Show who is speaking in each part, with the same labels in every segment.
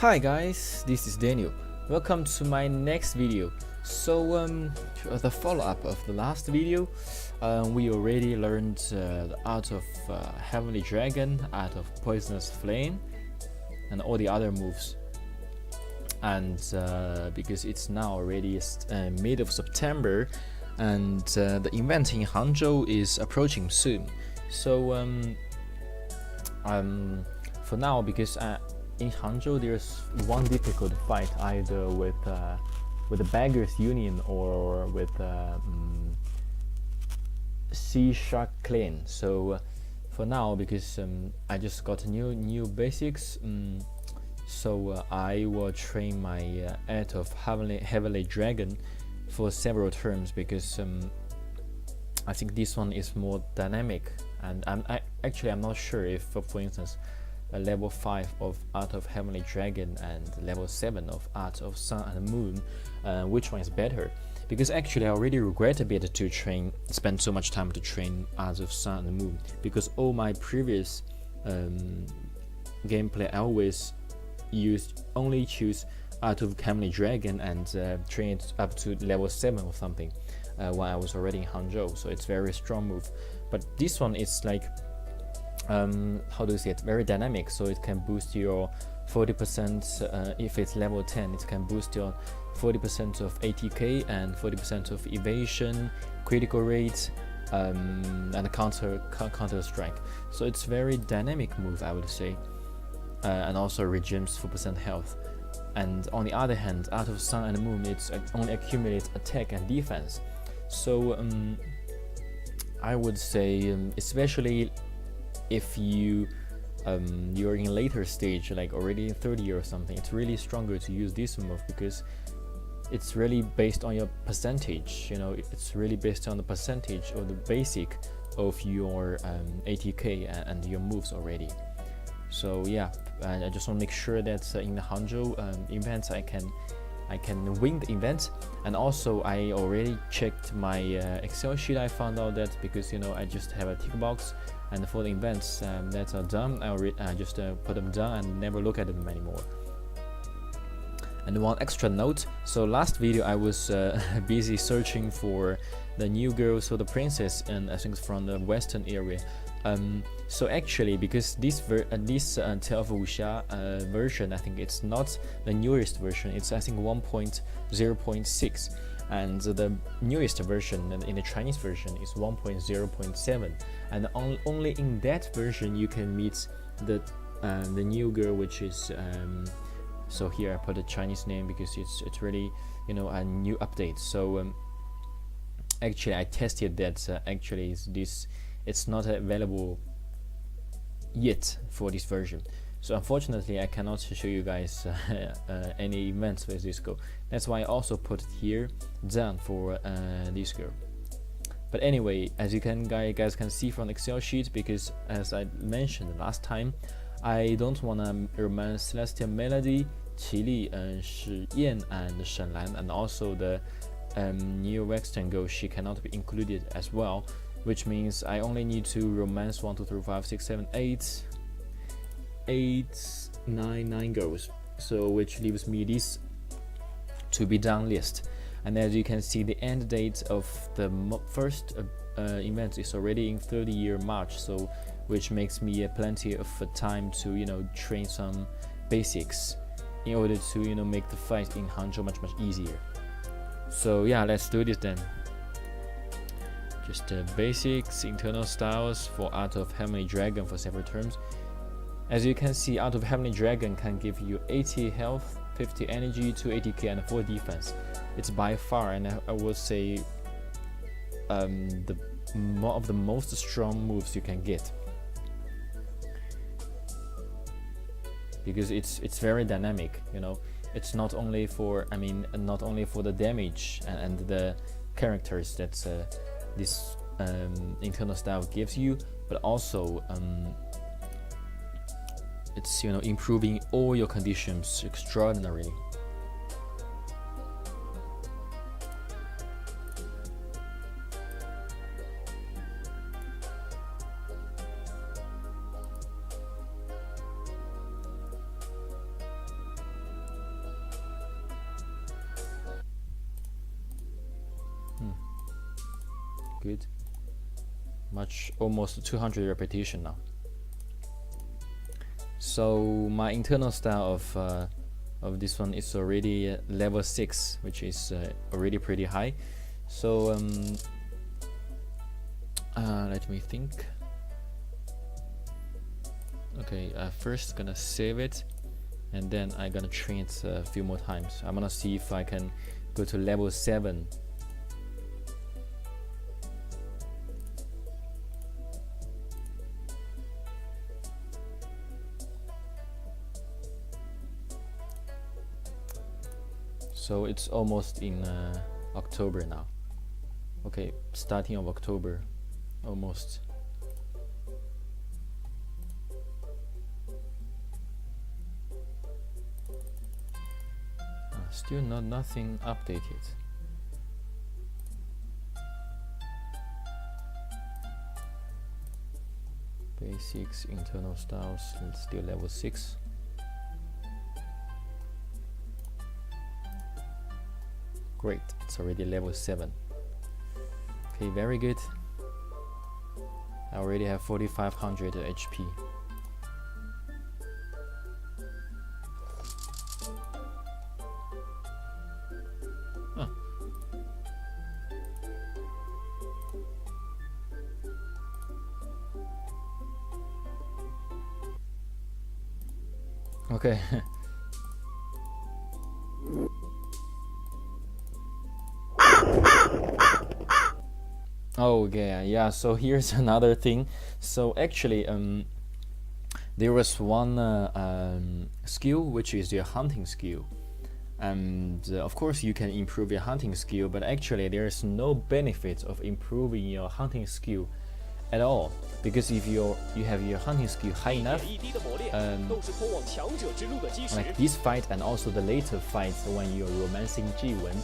Speaker 1: Hi guys, this is Daniel. Welcome to my next video. So the follow-up of the last video, we already learned the art of Heavenly Dragon, art of Poisonous Flame, and all the other moves. And because it's now already mid of September, and the event in Hangzhou is approaching soon. So for now, because in Hangzhou there's one difficult fight, either with the Beggars Union or with Sea Shark Clan. So for now, because I just got new basics, so I will train my art of Heavenly Dragon for several terms, because I think this one is more dynamic, and I'm not sure if, for instance, level 5 of Art of Heavenly Dragon and level 7 of Art of Sun and Moon, which one is better? Because actually I already regret a bit to spend so much time to train Art of Sun and Moon, because all my previous gameplay I always only choose Art of Heavenly Dragon and train it up to level 7 or something when I was already in Hangzhou. So it's very strong move, but this one is like how do you say it, very dynamic, so it can boost your 40%. If it's level 10, it can boost your 40% of ATK and 40% of evasion, critical rate, and counter strike. So it's very dynamic move, I would say, and also regenes 4% health. And on the other hand, Art of Sun and Moon, it's only accumulates attack and defense. So I would say, especially if you're in later stage, like already in 30 or something, it's really stronger to use this move, because it's really based on your percentage. It's really based on the percentage or the basic of your ATK and your moves already. So yeah, I just want to make sure that in the Hangzhou events I can win the event. And also I already checked my Excel sheet. I found out that because I just have a tick box, and for the events that are done, I just put them down and never look at them anymore. And one extra note, so last video I was busy searching for the new girl, so the princess, and I think from the western area. So actually, because this Tale of Wuxia version, I think it's not the newest version, it's I think 1.0.6, and the newest version in the Chinese version is 1.0.7, and only in that version you can meet the new girl, which is so here I put a Chinese name because it's really a new update. So actually I tested that actually it's not available yet for this version. So unfortunately I cannot show you guys any events with this girl. That's why I also put it here down for this girl. But anyway, as you guys can see from the Excel sheet, because as I mentioned last time, I don't want to romance Celestial Melody, Qili, Shi Yan, and Shen Lan, and also the new Western girl, she cannot be included as well, which means I only need to romance 1, 2, 3, 4, 5, 6, 7, 8, 9 girls. So which leaves me this to be done list. And as you can see, the end date of the first event is already in 30-year March, so which makes me plenty of time to train some basics in order to make the fight in Hangzhou much easier. So yeah, let's do this then. Just basics, internal styles for Art of Heavenly Dragon for several terms. As you can see, Art of Heavenly Dragon can give you 80 health, 50 energy, 2 ATK, and 4 defense. It's by far, and I would say, one of the most strong moves you can get, because it's very dynamic. It's not only for the damage and the characters that this internal style gives you, but also it's improving all your conditions extraordinarily. Good. Almost 200 repetition now. So my internal style of this one is already level 6, which is already pretty high. So let me think. Okay, first gonna save it, and then I'm gonna train it a few more times. I'm gonna see if I can go to level 7. So it's almost in October now. Okay, starting of October, almost. Still nothing updated. Basics, internal styles, still level 6. Great, it's already level 7. Okay, very good. I already have 4500 HP. Huh. Okay. Oh yeah, so here's another thing. So actually there was one skill, which is your hunting skill, and of course you can improve your hunting skill, but actually there is no benefit of improving your hunting skill at all, because if you have your hunting skill high enough, like this fight and also the later fights when you're romancing Jiwen,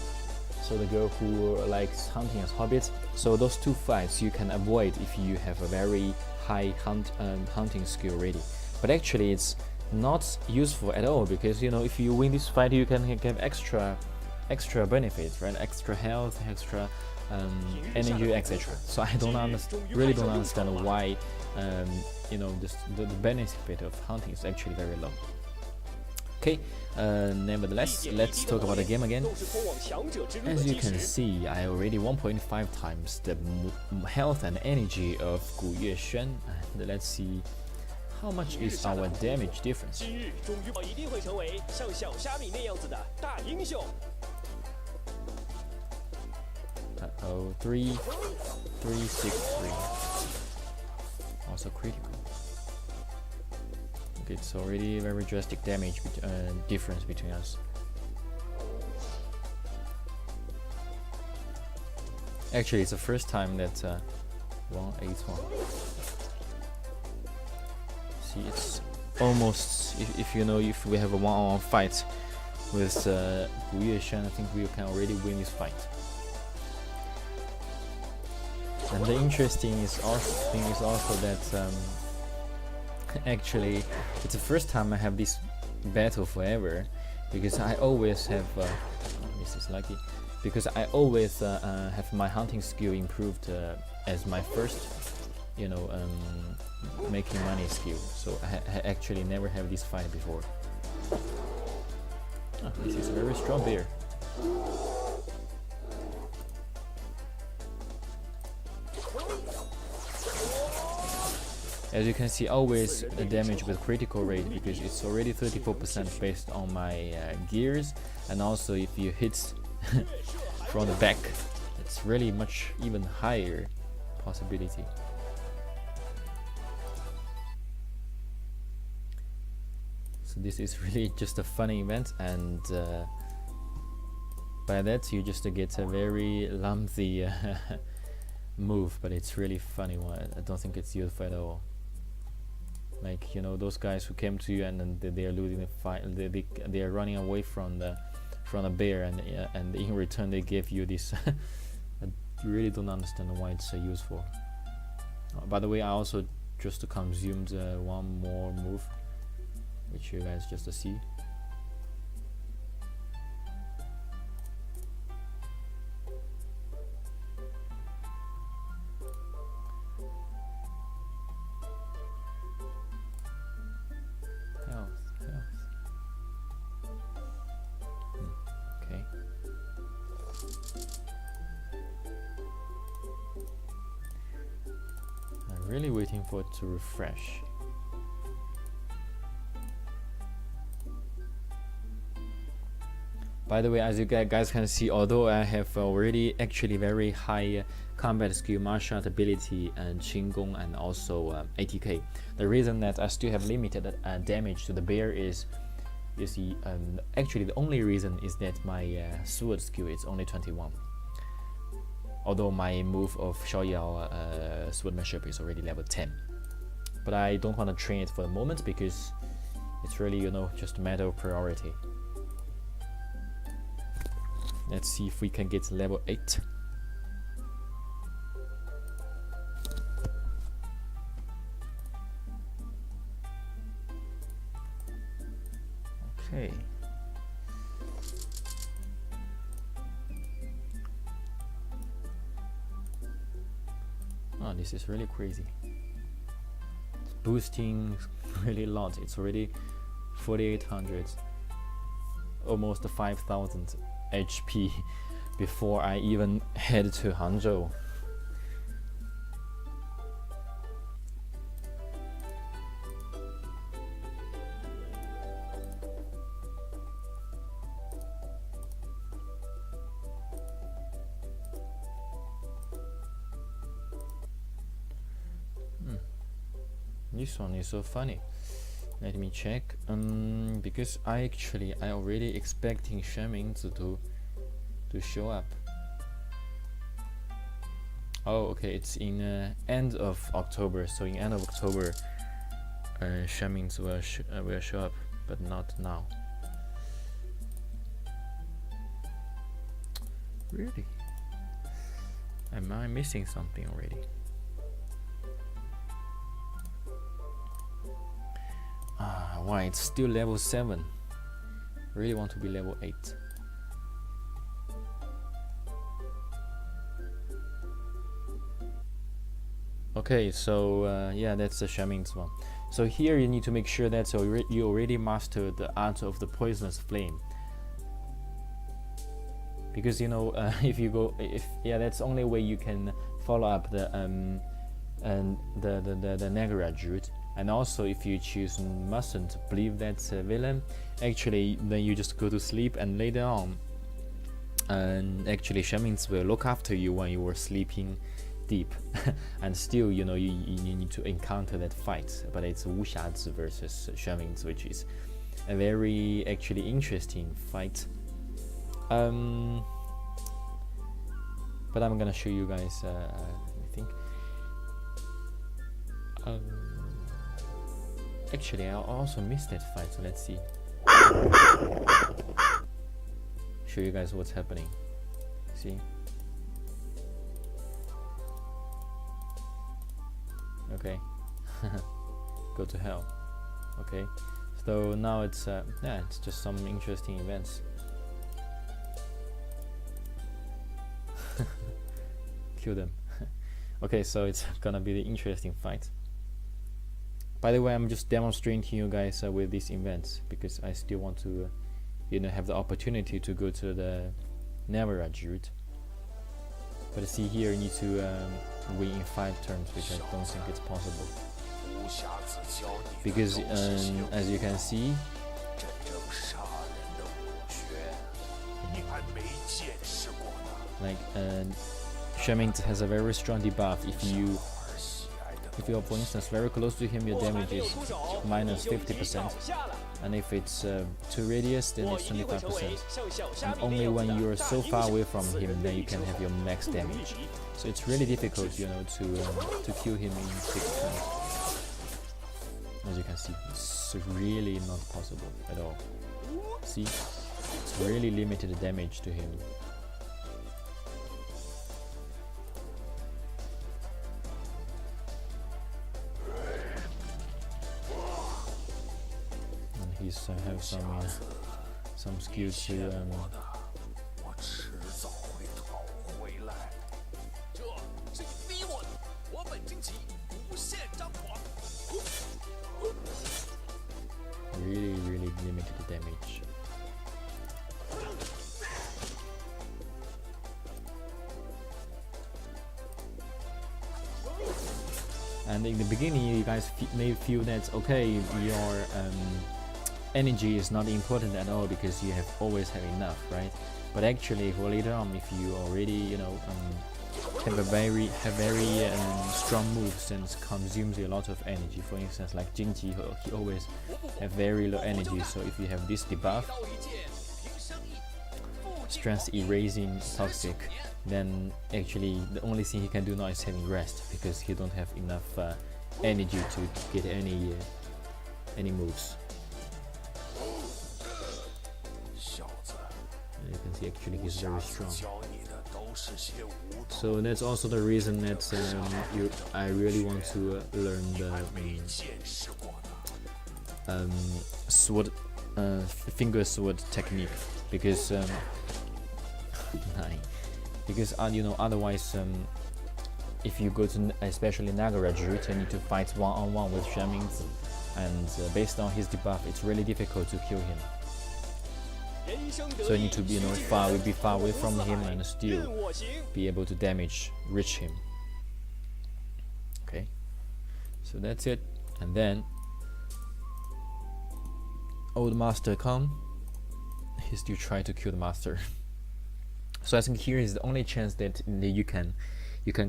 Speaker 1: so the girl who likes hunting as hobbits, so those two fights you can avoid if you have a very high hunting skill already. But actually it's not useful at all, because you know, if you win this fight you can get extra benefits, right? Extra health, extra energy, etc. So I really don't understand why you know, the benefit of hunting is actually very low. Okay, nevertheless, let's talk about the game again. As you can see, I already 1.5 times the health and energy of Chui'xue, and let's see how much is our damage difference. Uh-oh, 363. Also critical. It's already very drastic damage difference between us. Actually, it's the first time that 181. See, it's almost, if you know, if we have a one-on-one fight with Wuxia, I think we can already win this fight. And the interesting thing is also that actually it's the first time I have this battle forever, because I always have this is lucky, because I always have my hunting skill improved as my first, you know, making money skill. So I actually never have this fight before. Oh, this is a very strong bear. As you can see, always the damage with critical rate, because it's already 34% based on my gears, and also if you hit from the back, it's really much even higher possibility. So this is really just a funny event, and by that you just get a very lumpy move, but it's really funny one. I don't think it's useful at all. Like, you know, those guys who came to you and then they are losing the fight, they are running away from the bear, and in return they give you this. I really don't understand why it's so useful. By the way, I also just consumed one more move, which you guys just see. Really waiting for it to refresh. By the way, as you guys can see, although I have already actually very high combat skill, martial art ability, and Qinggong, and also ATK, the reason that I still have limited damage to the bear is, you see, actually the only reason is that my sword skill is only 21. Although my move of Xiaoyao swordmanship is already level 10. But I don't want to train it for the moment because it's really, you know, just a matter of priority. Let's see if we can get level 8. Okay. Oh, this is really crazy. It's boosting really a lot. It's already 4,800, almost 5,000 HP before I even head to Hangzhou. This one is so funny. Let me check. Because I already expecting Shen Mingzi to show up. Oh, okay. It's in end of October. So in end of October, Shen Mingzi will show up, but not now. Really? Am I missing something already? Why it's still level 7? Really want to be level 8. Okay, so yeah, that's the Shen Mingzi one. So here you need to make sure that you already mastered the art of the poisonous flame. Because you know, that's the only way you can follow up the Nagaraj route. And also, if you choose mustn't believe that villain, actually, then you just go to sleep and lay down. And actually, Shen Mingzi will look after you when you were sleeping deep. And still, you know, you need to encounter that fight. But it's Wuxia versus Shen Mingzi, which is a very actually interesting fight. But I'm gonna show you guys. I think. Actually, I also missed that fight, so let's see. Show you guys what's happening. See? Okay. Go to hell. Okay. So now it's it's just some interesting events. Kill them. Okay, so it's gonna be the interesting fight. By the way, I'm just demonstrating to you guys with these events because I still want to, you know, have the opportunity to go to the Navaraj route. But see here, you need to win in 5 turns, which I don't think it's possible. Because as you can see, like Shen Mingzi has a very strong debuff. If you're, for instance, very close to him, your damage is minus 50%, and if it's 2 radius, then it's 25%. And only when you're so far away from him, then you can have your max damage. So it's really difficult, you know, to kill him in 6 turns. As you can see, it's really not possible at all. See, it's really limited damage to him. He's have some skills to really limited damage. And in the beginning, you guys may feel that okay, your energy is not important at all because you have always have enough, right? But actually, for later on, if you already have very strong moves and consumes a lot of energy. For instance, like Jingji, he always have very low energy. So if you have this debuff, stress erasing toxic, then actually the only thing he can do now is having rest because he don't have enough energy to get any moves. And you can see actually he's very strong. So that's also the reason that I really want to learn the sword, finger sword technique because otherwise if you go to especially Nagaraj route, you need to fight one-on-one with Shenmingzi, and based on his debuff, it's really difficult to kill him. So you need to be be far away from him and still be able to reach him. Okay, so that's it. And then old master come, he still try to kill the master. So I think here is the only chance that you can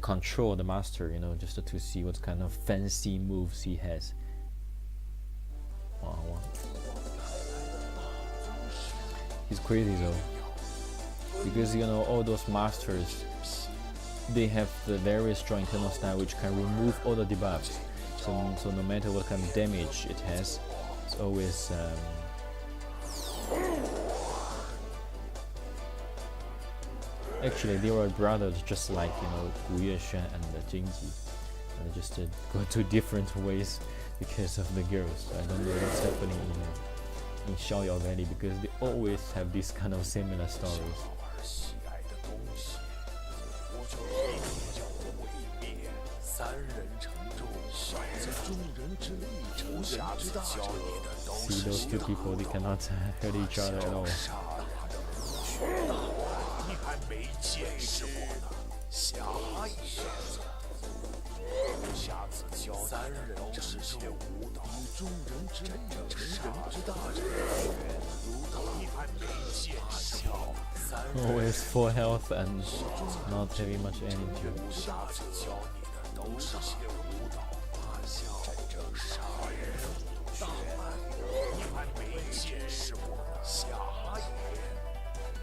Speaker 1: control the master, just to see what kind of fancy moves he has. Wow. He's crazy though, because all those masters, they have the very strong internal style which can remove all the debuffs. So no matter what kind of damage it has, it's always actually they were brothers, just like Wuxia and Jingji, and just go to different ways because of the girls. I don't know what's happening in Xiaoyao Valley because they always have this kind of similar stories. See those two people, they cannot hurt each other at all. Always full health and not having much energy.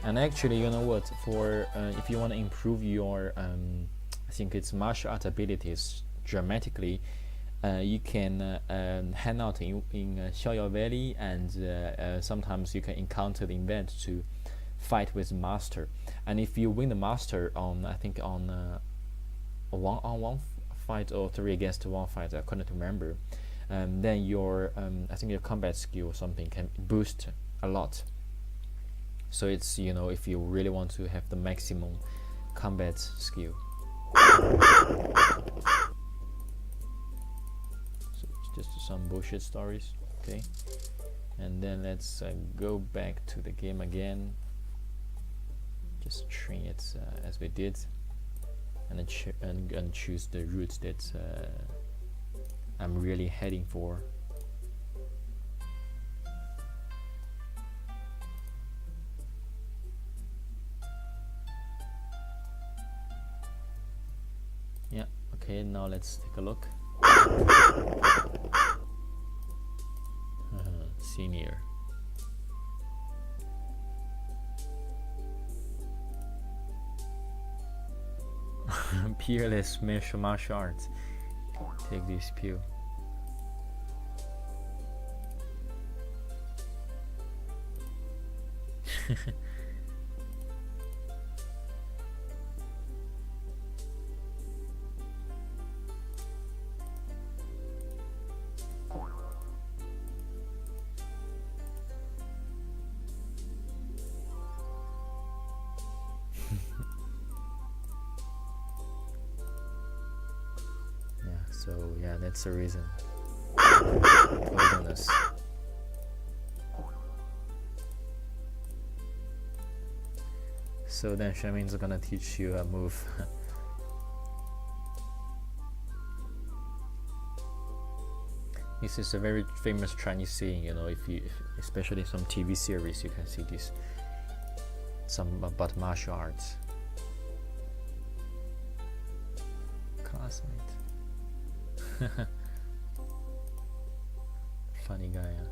Speaker 1: And actually, you know what? For if you want to improve your, I think it's martial art abilities dramatically, you can hang out in Xiaoyao Valley, and sometimes you can encounter the event to fight with master. And if you win the master on, I think on a one-on-one fight or 3 against 1 fight, I couldn't remember, then your I think your combat skill or something can boost a lot. So it's if you really want to have the maximum combat skill. So it's just some bullshit stories, okay? And then let's go back to the game again. Just train it as we did, and then choose the route that I'm really heading for. Yeah, okay, now let's take a look. Senior. Peerless martial arts. Take this pill. So yeah, that's the reason. Poisonous. So then Shenming's gonna teach you a move. This is a very famous Chinese saying, you know, especially some TV series, you can see this. Some about martial arts. Classmate. Funny guy, huh?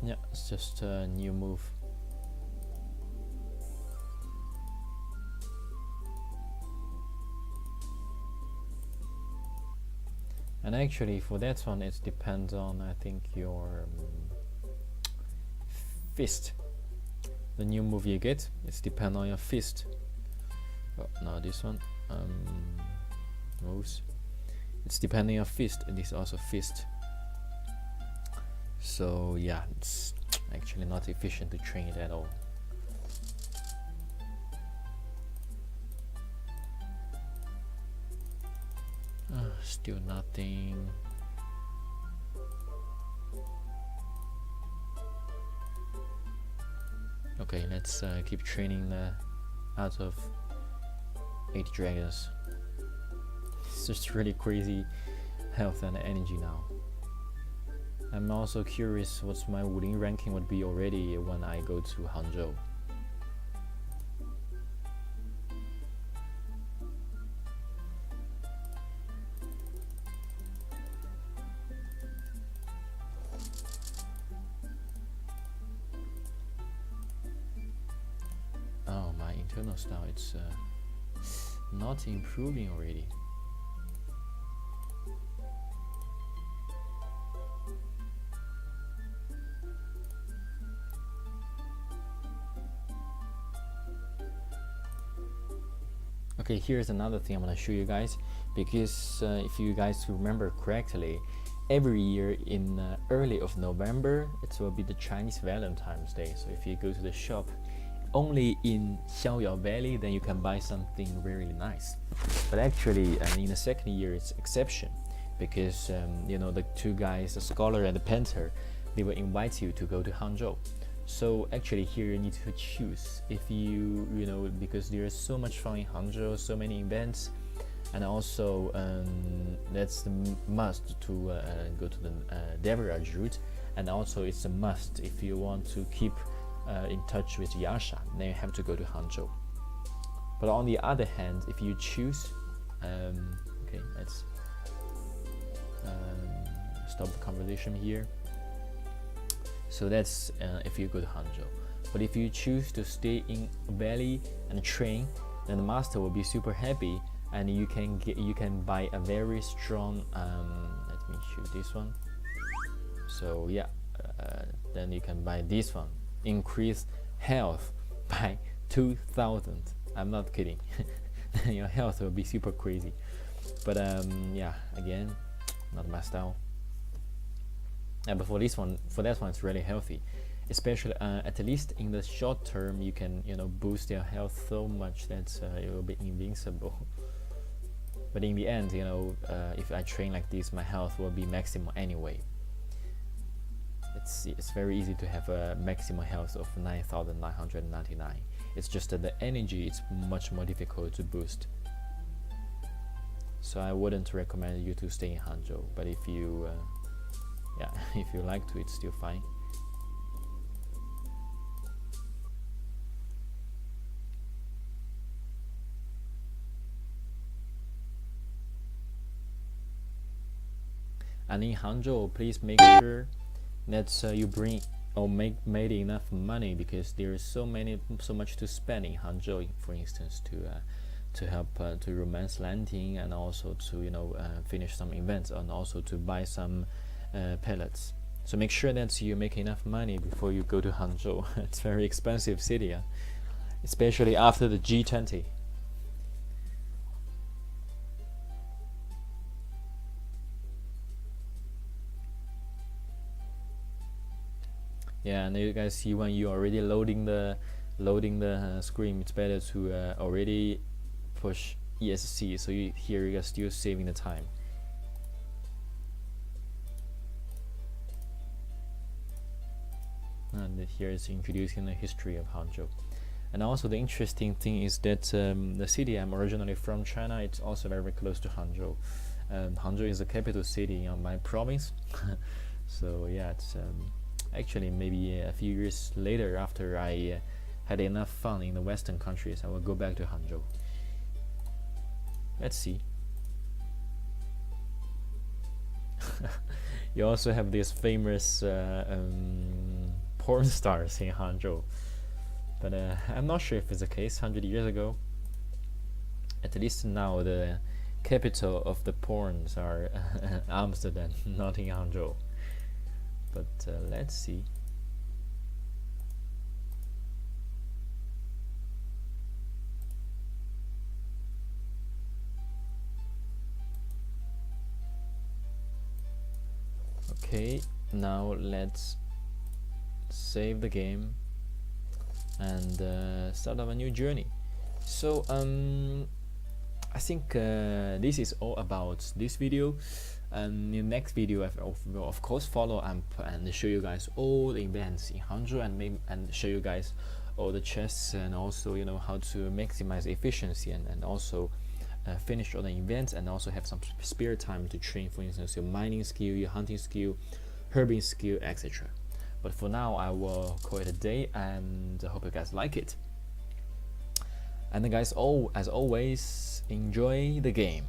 Speaker 1: Yeah, it's just a new move. And actually for that one it depends on, I think, your fist. The new move you get, it's depend on your fist. Oh, no, this one moves. It's depending on your fist, and this is also fist. So yeah, it's actually not efficient to train it at all. Still nothing. Okay, let's keep training out of 8 dragons. It's just really crazy health and energy now. I'm also curious what my Wuling ranking would be already when I go to Hangzhou. Oh, my internal style, it's not improving already. Okay, here's another thing I'm gonna show you guys, because if you guys remember correctly, every year in early of November it will be the Chinese Valentine's Day. So if you go to the shop only in Xiaoyao Valley, then you can buy something really nice. But actually in the second year it's exception, because you know, the two guys, the scholar and the painter, they will invite you to go to Hangzhou. So actually here you need to choose if you know, because there is so much fun in Hangzhou, so many events, and also that's the must to go to the Devraj route, and also it's a must if you want to keep in touch with Yasha, then you have to go to Hangzhou. But on the other hand, if you choose, okay, let's stop the conversation here. So that's if you go to Hangzhou. But if you choose to stay in valley and train, then the master will be super happy, and you can buy a very strong. Let me shoot this one. So yeah, then you can buy this one. Increase health by 2,000. I'm not kidding. Your health will be super crazy. But yeah, again, not my style. But for this one, for that one, it's really healthy. Especially at least in the short term, you can, you know, boost your health so much that it will be invincible. But in the end, you know, if I train like this, my health will be maximum anyway. It's very easy to have a maximum health of 9,999. It's just that the energy is much more difficult to boost. So I wouldn't recommend you to stay in Hangzhou. But if you, yeah, if you like to, it's still fine. And in Hangzhou, please make sure that you bring or made enough money, because there is so much to spend in Hangzhou, for instance, to help to romance landing, and also to, you know, finish some events, and also to buy some pellets. So make sure that you make enough money before you go to Hangzhou. It's a very expensive city, especially after the G20. Yeah, and you guys see when you're already loading the screen, it's better to already push ESC, so here you're still saving the time. And and here is introducing the history of Hangzhou. And also the interesting thing is that the city I'm originally from, China, it's also very close to Hangzhou. Hangzhou is the capital city in my province. So yeah, it's actually maybe a few years later, after I had enough fun in the Western countries, I will go back to Hangzhou. Let's see. You also have these famous porn stars in Hangzhou, but I'm not sure if it's the case 100 years ago. At least now the capital of the porns are Amsterdam, not in Hangzhou. But let's see. Okay, now let's save the game and start a new journey. So I think this is all about this video. In the next video, I will of course follow up and show you guys all the events in Hangzhou, and show you guys all the chests, and also how to maximize efficiency, and also finish all the events, and also have some spare time to train, for instance, your mining skill, your hunting skill, herbing skill, etc. But for now, I will call it a day, and I hope you guys like it. And then guys, as always, enjoy the game.